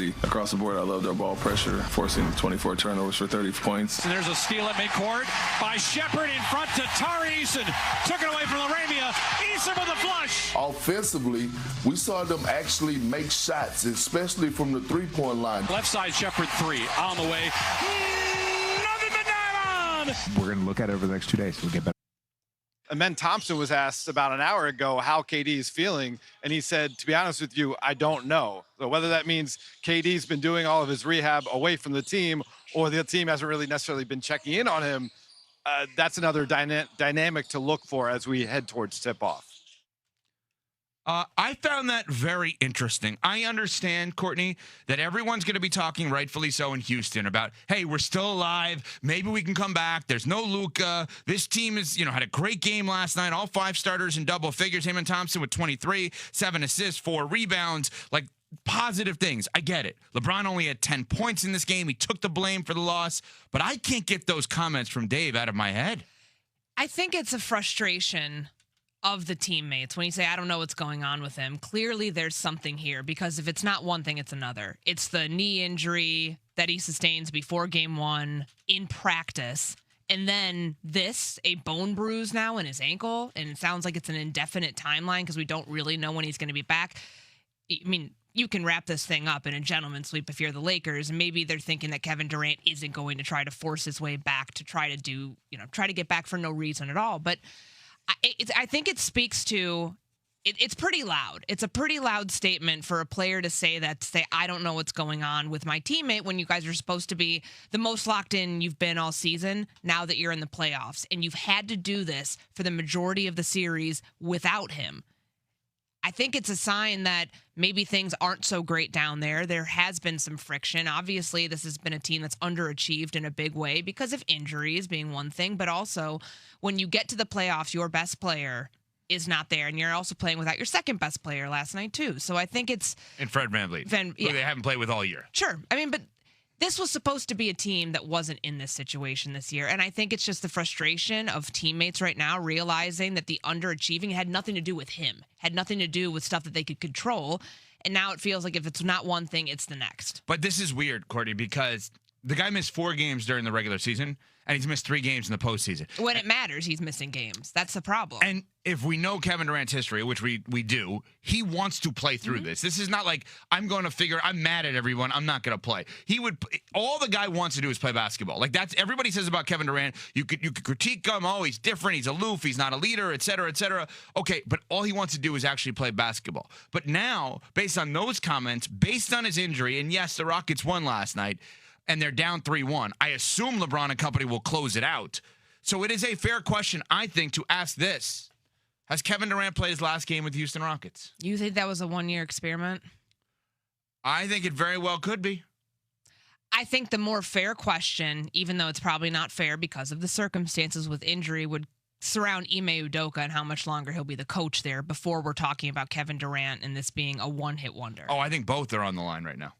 intensity across the board. I loved our ball pressure, forcing 24 turnovers for 30 points. And there's a steal at midcourt by Shepard in front to Tari Eason. Took it away from Laramia. Eason with a flush. Offensively, we saw them actually make shots, especially from the three-point line. Left side Shepard 3 on the way. Nothing but nylon. We're going to look at it over the next 2 days. We'll get better. Amen Thompson was asked about an hour ago how KD is feeling, and he said, to be honest with you, I don't know. So whether that means KD's been doing all of his rehab away from the team or the team hasn't really necessarily been checking in on him, that's another dynamic to look for as we head towards tip-off. I found that very interesting. I understand, Courtney, that everyone's going to be talking, rightfully so, in Houston about, hey, we're still alive. Maybe we can come back. There's no Luka. This team is, had a great game last night. All 5 starters in double figures. Amen Thompson with 23, 7 assists, 4 rebounds. Like, positive things. I get it. LeBron only had 10 points in this game. He took the blame for the loss. But I can't get those comments from Dave out of my head. I think it's a frustration of the teammates when you say, I don't know what's going on with him. Clearly there's something here, because if it's not one thing, it's another. It's the knee injury that he sustains before game 1 in practice. And then a bone bruise now in his ankle. And it sounds like it's an indefinite timeline because we don't really know when he's going to be back. I mean, you can wrap this thing up in a gentleman's sweep if you're the Lakers. And maybe they're thinking that Kevin Durant isn't going to try to force his way back to try to get back for no reason at all. But I think it speaks to, it's pretty loud. It's a pretty loud statement for a player to say, I don't know what's going on with my teammate when you guys are supposed to be the most locked in you've been all season now that you're in the playoffs. And you've had to do this for the majority of the series without him. I think it's a sign that maybe things aren't so great down there. There has been some friction. Obviously, this has been a team that's underachieved in a big way because of injuries being one thing, but also when you get to the playoffs, your best player is not there, and you're also playing without your second best player last night too. So I think it's... And Fred VanVleet, who they haven't played with all year. Sure. I mean, but this was supposed to be a team that wasn't in this situation this year. And I think it's just the frustration of teammates right now realizing that the underachieving had nothing to do with him, had nothing to do with stuff that they could control. And now it feels like if it's not one thing, it's the next. But this is weird, Courtney, because the guy missed 4 games during the regular season, and he's missed 3 games in the postseason. When it matters, he's missing games. That's the problem. And if we know Kevin Durant's history, which we do, he wants to play through this. This is not like, I'm mad at everyone, I'm not going to play. All the guy wants to do is play basketball. Like, that's, everybody says about Kevin Durant, you could critique him, oh, he's different, he's aloof, he's not a leader, et cetera, et cetera. Okay, but all he wants to do is actually play basketball. But now, based on those comments, based on his injury, and yes, the Rockets won last night, and they're down 3-1. I assume LeBron and company will close it out. So it is a fair question, I think, to ask this. Has Kevin Durant played his last game with the Houston Rockets? You think that was a one-year experiment? I think it very well could be. I think the more fair question, even though it's probably not fair because of the circumstances with injury, would surround Ime Udoka and how much longer he'll be the coach there before we're talking about Kevin Durant and this being a one-hit wonder. Oh, I think both are on the line right now.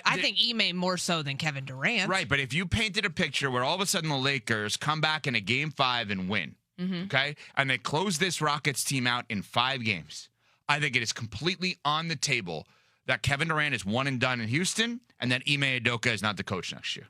I think Ime more so than Kevin Durant. Right, but if you painted a picture where all of a sudden the Lakers come back in a Game 5 and win, okay, and they close this Rockets team out in 5 games, I think it is completely on the table that Kevin Durant is one and done in Houston and that Ime Udoka is not the coach next year.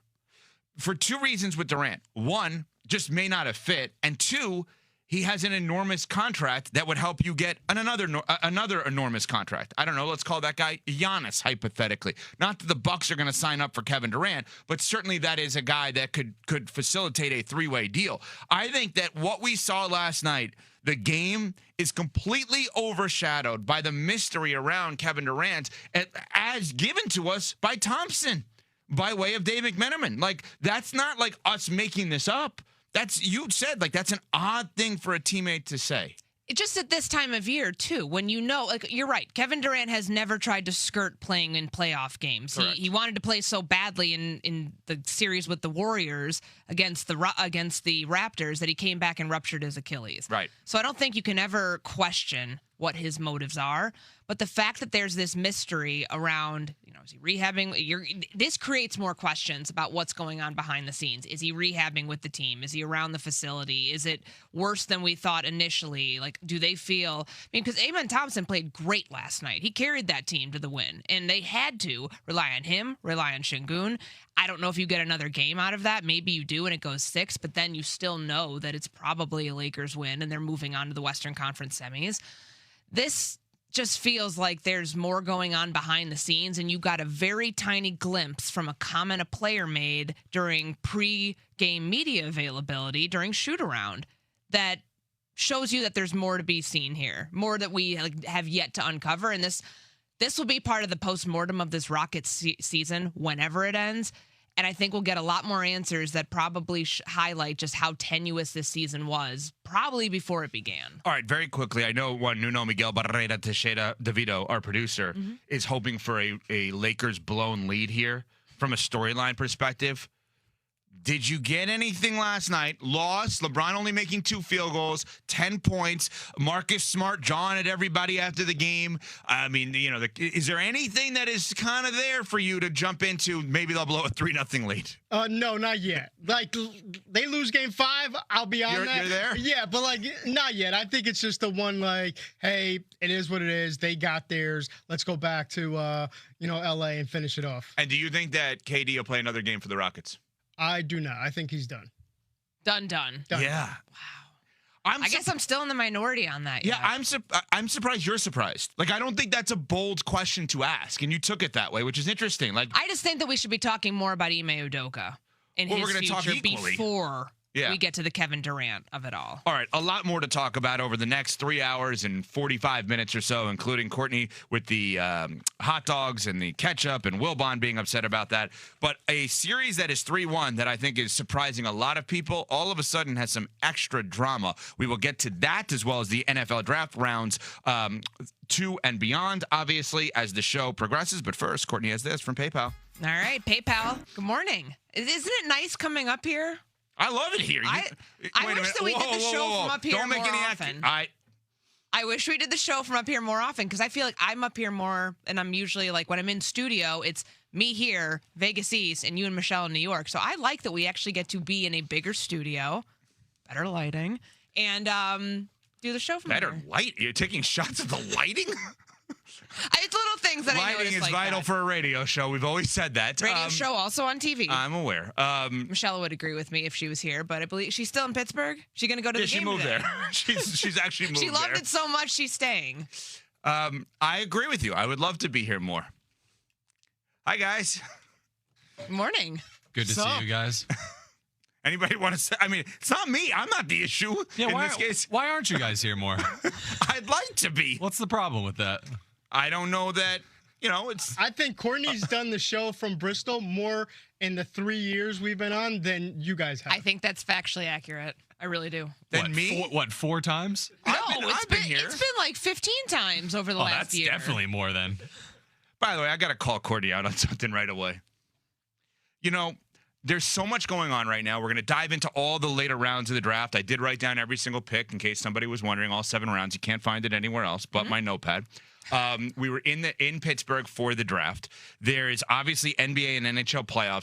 For 2 reasons with Durant. 1, just may not have fit, and 2, he has an enormous contract that would help you get another enormous contract. I don't know. Let's call that guy Giannis, hypothetically. Not that the Bucks are going to sign up for Kevin Durant, but certainly that is a guy that could facilitate a 3-way deal. I think that what we saw last night, the game is completely overshadowed by the mystery around Kevin Durant as given to us by Thompson by way of Dave McMenamin. Like, that's not like us making this up. You said, like, that's an odd thing for a teammate to say. Just at this time of year, too, when you know, like, you're right. Kevin Durant has never tried to skirt playing in playoff games. He wanted to play so badly in the series with the Warriors against the Raptors that he came back and ruptured his Achilles. Right. So I don't think you can ever question what his motives are. But the fact that there's this mystery around, Is he rehabbing? This creates more questions about what's going on behind the scenes. Is he rehabbing with the team? Is he around the facility? Is it worse than we thought initially? Like, do they feel? I mean, because Amen Thompson played great last night. He carried that team to the win, and they had to rely on him, rely on Şengün. I don't know if you get another game out of that. Maybe you do, and it goes 6, but then you still know that it's probably a Lakers win, and they're moving on to the Western Conference semis. This just feels like there's more going on behind the scenes, and you got a very tiny glimpse from a comment a player made during pre-game media availability during shoot-around that shows you that there's more to be seen here, more that we have yet to uncover, and this will be part of the post-mortem of this Rockets season whenever it ends. And I think we'll get a lot more answers that probably highlight just how tenuous this season was, probably before it began. All right, very quickly. I know Nuno Miguel Barrera Teixeira DeVito, our producer, is hoping for a Lakers blown lead here from a storyline perspective. Did you get anything last night? Lost. LeBron only making 2 field goals, 10 points. Marcus Smart jawing at everybody after the game. I mean, is there anything that is kind of there for you to jump into? Maybe they'll blow a 3-0 lead. No, not yet. Like, they lose game 5, I'll be on that. You're there? Yeah, but, like, not yet. I think it's just the one, like, hey, it is what it is. They got theirs. Let's go back to, L.A. and finish it off. And do you think that KD will play another game for the Rockets? I do not. I think he's done. Done. Yeah. Wow. I guess I'm still in the minority on that. Yeah, I'm surprised you're surprised. Like, I don't think that's a bold question to ask, and you took it that way, which is interesting. Like, I just think that we should be talking more about Ime Udoka and his future before we get to the Kevin Durant of it all. All right, a lot more to talk about over the next 3 hours and 45 minutes or so, including Courtney with the hot dogs and the ketchup and Wilbon being upset about that. But a series that is 3-1 that I think is surprising a lot of people all of a sudden has some extra drama. We will get to that as well as the NFL draft rounds 2 and beyond, obviously, as the show progresses. But first, Courtney has this from PayPal. All right, PayPal. Good morning. Isn't it nice coming up here? I love it here. I wish that we did the show from up here more often. I wish we did the show from up here more often because I feel like I'm up here more, and I'm usually like when I'm in studio, it's me here, Vegas East, and you and Michelle in New York. So I like that we actually get to be in a bigger studio, better lighting, and do the show from better here. Light? You're taking shots at the lighting? It's little things that I notice. Lighting is like vital that. for a radio show. We've always said that. Radio show also on TV. I'm aware. Michelle would agree with me if she was here, but I believe she's still in Pittsburgh. She's going to go to the game she moved today. there. she's actually moved there. She loved it so much, she's staying. I agree with you. I would love to be here more. Hi, guys. Good morning. Good to see you guys. Anybody want to say? I mean, it's not me. I'm not the issue in this case. Why aren't you guys here more? I'd like to be. What's the problem with that? I don't know that, it's... I think Courtney's done the show from Bristol more in the 3 years we've been on than you guys have. I think that's factually accurate. I really do. Than me? 4 times? No, I've been here. It's been like 15 times over the last year. That's definitely more than. By the way, I got to call Courtney out on something right away. There's so much going on right now. We're going to dive into all the later rounds of the draft. I did write down every single pick in case somebody was wondering, all 7 rounds. You can't find it anywhere else but my notepad. We were in Pittsburgh for the draft. There is obviously NBA and NHL playoffs